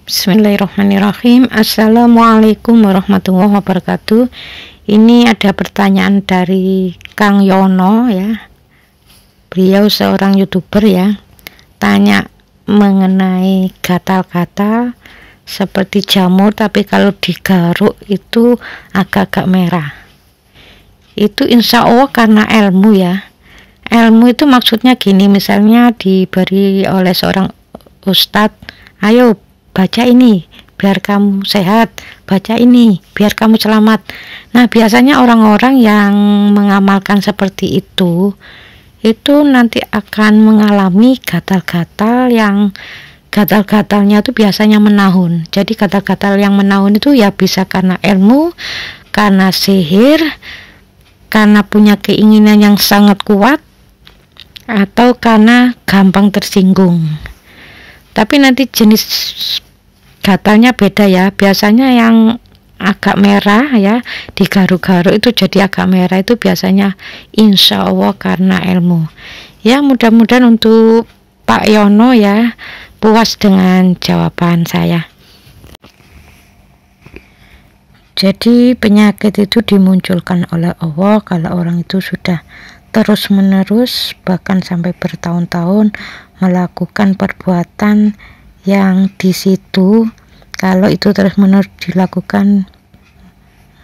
Bismillahirrahmanirrahim. Assalamualaikum warahmatullahi wabarakatuh. Ini ada pertanyaan dari Kang Yono ya. Beliau seorang YouTuber ya. Tanya mengenai gatal-gatal seperti jamur, tapi kalau digaruk itu agak-agak merah. Itu insya Allah karena ilmu ya. Ilmu itu maksudnya gini, misalnya diberi oleh seorang ustadz, ayo baca ini biar kamu sehat, baca ini biar kamu selamat. Nah, biasanya orang-orang yang mengamalkan seperti itu nanti akan mengalami gatal-gatal, yang gatal-gatalnya itu biasanya menahun. Jadi gatal-gatal yang menahun itu ya bisa karena ilmu, karena sihir, karena punya keinginan yang sangat kuat, atau karena gampang tersinggung. Tapi nanti jenis gatalnya beda ya. Biasanya yang agak merah ya, digaruk-garuk itu jadi agak merah, itu biasanya insya Allah karena ilmu ya. Mudah-mudahan untuk Pak Yono ya puas dengan jawaban saya. Jadi penyakit itu dimunculkan oleh Allah kalau orang itu sudah terus-menerus bahkan sampai bertahun-tahun melakukan perbuatan yang di situ, kalau itu terus-menerus dilakukan,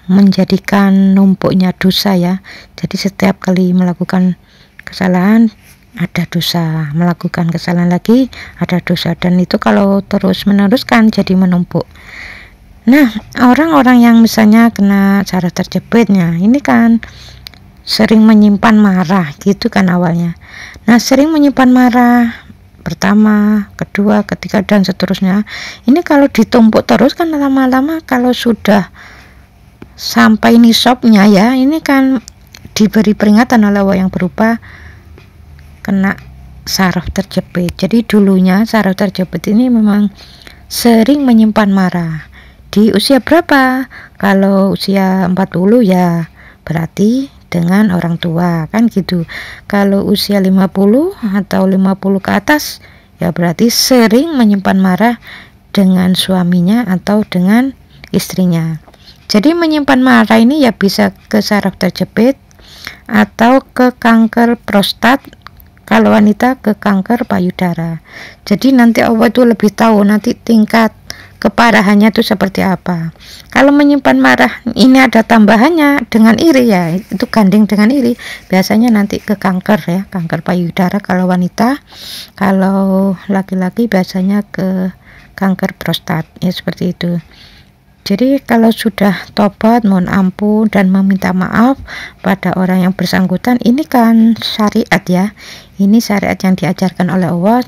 menjadikan numpuknya dosa ya. Jadi setiap kali melakukan kesalahan ada dosa, melakukan kesalahan lagi ada dosa, dan itu kalau terus-menerus kan jadi menumpuk. Nah, orang-orang yang misalnya kena saraf terjepitnya ini kan sering menyimpan marah gitu kan awalnya. Nah, sering menyimpan marah pertama, kedua, ketiga, dan seterusnya. Ini kalau ditumpuk terus kan lama-lama kalau sudah sampai nisabnya ya, ini kan diberi peringatan oleh Allah yang berupa kena saraf terjepit. Jadi dulunya saraf terjepit ini memang sering menyimpan marah. Di usia berapa? Kalau usia 40 ya berarti dengan orang tua kan gitu. Kalau usia 50 atau 50 ke atas ya berarti sering menyimpan marah dengan suaminya atau dengan istrinya. Jadi menyimpan marah ini ya bisa ke saraf terjepit atau ke kanker prostat, kalau wanita ke kanker payudara. Jadi nanti Allah itu lebih tahu nanti tingkat keparahannya itu seperti apa. Kalau menyimpan marah ini ada tambahannya dengan iri ya, itu gandeng dengan iri, biasanya nanti ke kanker ya, kanker payudara kalau wanita. Kalau laki-laki biasanya ke kanker prostat ya, seperti itu. Jadi kalau sudah tobat, mohon ampun dan meminta maaf pada orang yang bersangkutan, ini kan syariat ya, ini syariat yang diajarkan oleh Allah.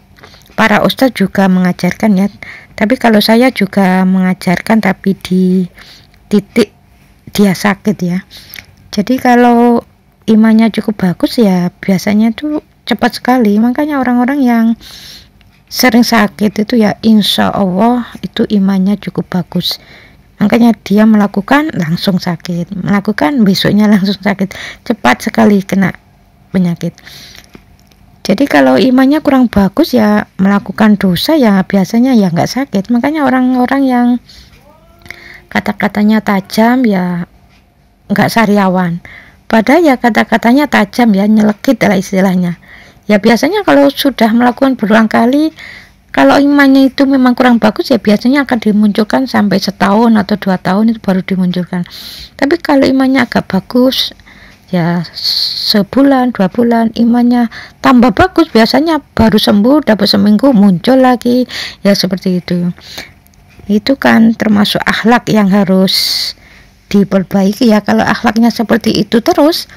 Para ustadz juga mengajarkan ya, tapi kalau saya juga mengajarkan tapi di titik dia sakit ya. Jadi kalau imannya cukup bagus ya biasanya tuh cepat sekali. Makanya orang-orang yang sering sakit itu ya insya Allah itu imannya cukup bagus. Makanya dia melakukan langsung sakit, melakukan besoknya langsung sakit, cepat sekali kena penyakit. Jadi kalau imannya kurang bagus ya melakukan dosa ya biasanya ya nggak sakit. Makanya orang-orang yang kata-katanya tajam ya nggak sariawan, padahal ya kata-katanya tajam ya, nyelekit adalah istilahnya. Ya biasanya kalau sudah melakukan berulang kali, kalau imannya itu memang kurang bagus ya biasanya akan dimunculkan sampai setahun atau 2 tahun itu baru dimunculkan. Tapi kalau imannya agak bagus ya sebulan 2 bulan imannya tambah bagus, biasanya baru sembuh dapat seminggu muncul lagi ya, seperti itu. Itu kan termasuk akhlak yang harus diperbaiki ya. Kalau akhlaknya seperti itu terus,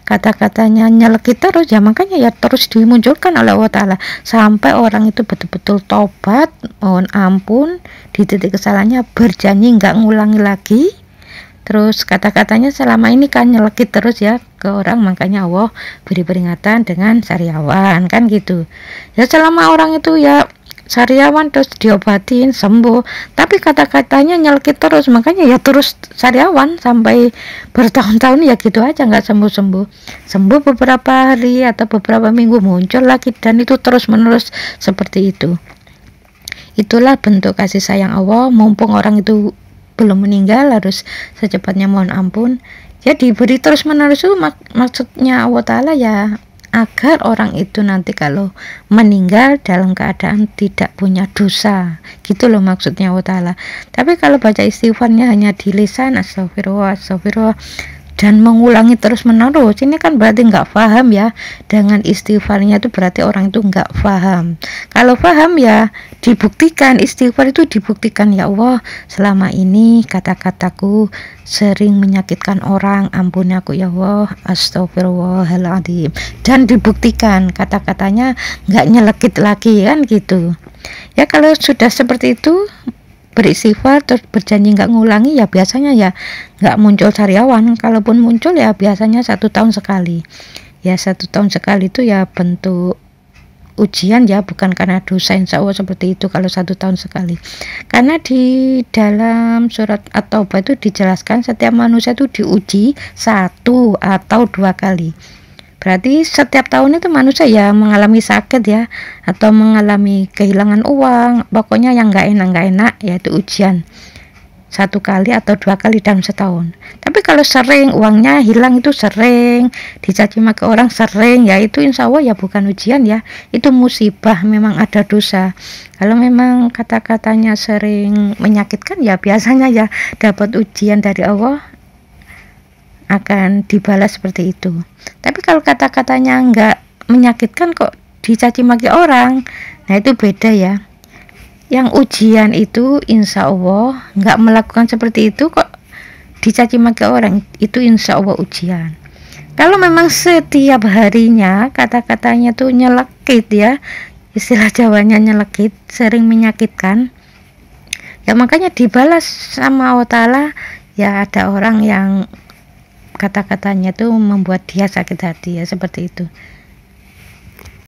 kata-katanya nyelekit terus ya, makanya ya terus dimunculkan oleh Allah Ta'ala sampai orang itu betul-betul tobat, mohon ampun di titik kesalahannya, berjanji nggak ngulangi lagi. Terus kata-katanya selama ini kan nyelekit terus ya ke orang, makanya Allah beri peringatan dengan sariawan kan gitu ya. Selama orang itu ya sariawan terus diobatin sembuh, tapi kata-katanya nyelekit terus, makanya ya terus sariawan sampai bertahun-tahun ya gitu aja nggak sembuh beberapa hari atau beberapa minggu muncul lagi, dan itu terus menerus seperti itu. Itulah bentuk kasih sayang Allah, mumpung orang itu belum meninggal harus secepatnya mohon ampun. Ya diberi terus menerus itu maksudnya Allah Ta'ala ya, agar orang itu nanti kalau meninggal dalam keadaan tidak punya dosa, gitu loh maksudnya Allah Ta'ala. Tapi kalau baca istighfarnya hanya di lisan, astagfirullah, astagfirullah, dan mengulangi terus menerus, ini kan berarti nggak paham ya. Dengan istighfarnya itu berarti orang itu nggak paham. Kalau paham ya dibuktikan, istighfar itu dibuktikan, ya Allah selama ini kata-kataku sering menyakitkan orang, ampuni aku ya Allah, astagfirullahaladzim, dan dibuktikan kata-katanya nggak nyelekit lagi kan gitu ya. Kalau sudah seperti itu beristighfar terus berjanji nggak ngulangi, ya biasanya ya nggak muncul sariawan. Kalaupun muncul ya biasanya 1 tahun sekali. Ya 1 tahun sekali itu ya bentuk ujian ya, bukan karena dosa, insya Allah seperti itu kalau 1 tahun sekali. Karena di dalam surat At-Taubah itu dijelaskan setiap manusia itu diuji 1 atau 2 kali. Berarti setiap tahun itu manusia ya mengalami sakit ya, atau mengalami kehilangan uang, pokoknya yang nggak enak yaitu ujian 1 kali atau 2 kali dalam setahun. Tapi kalau sering uangnya hilang, itu sering dicaci maki orang, sering ya, itu insya Allah ya bukan ujian ya, itu musibah, memang ada dosa. Kalau memang kata-katanya sering menyakitkan ya biasanya ya dapat ujian dari Allah, akan dibalas seperti itu. Tapi kalau kata-katanya nggak menyakitkan kok dicaci maki orang, nah itu beda ya. Yang ujian itu insya Allah nggak melakukan seperti itu kok dicaci maki orang, itu insya Allah ujian. Kalau memang setiap harinya kata-katanya tuh nyelekit ya, istilah Jawanya nyelekit, sering menyakitkan, ya makanya dibalas sama Allah Ta'ala. Ya ada orang yang kata-katanya tuh membuat dia sakit hati ya, seperti itu.